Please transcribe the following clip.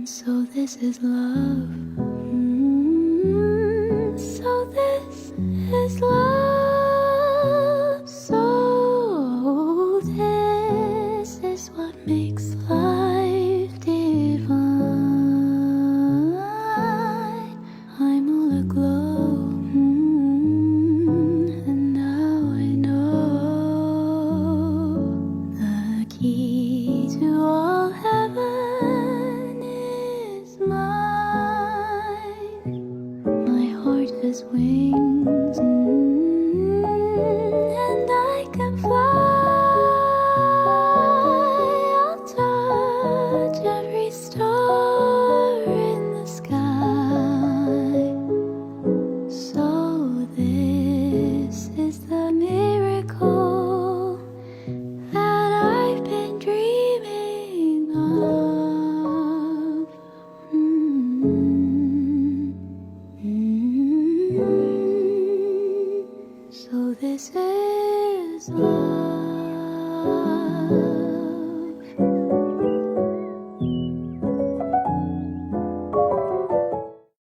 So this is love. So this is love. So this is what makes life divine. I'm all aglow, and now I know the key to all heaven is mine. My heart has wings, and I can fly. I'll touch every star in the sky. So this is the miracle that I've been dreaming of. So this is love.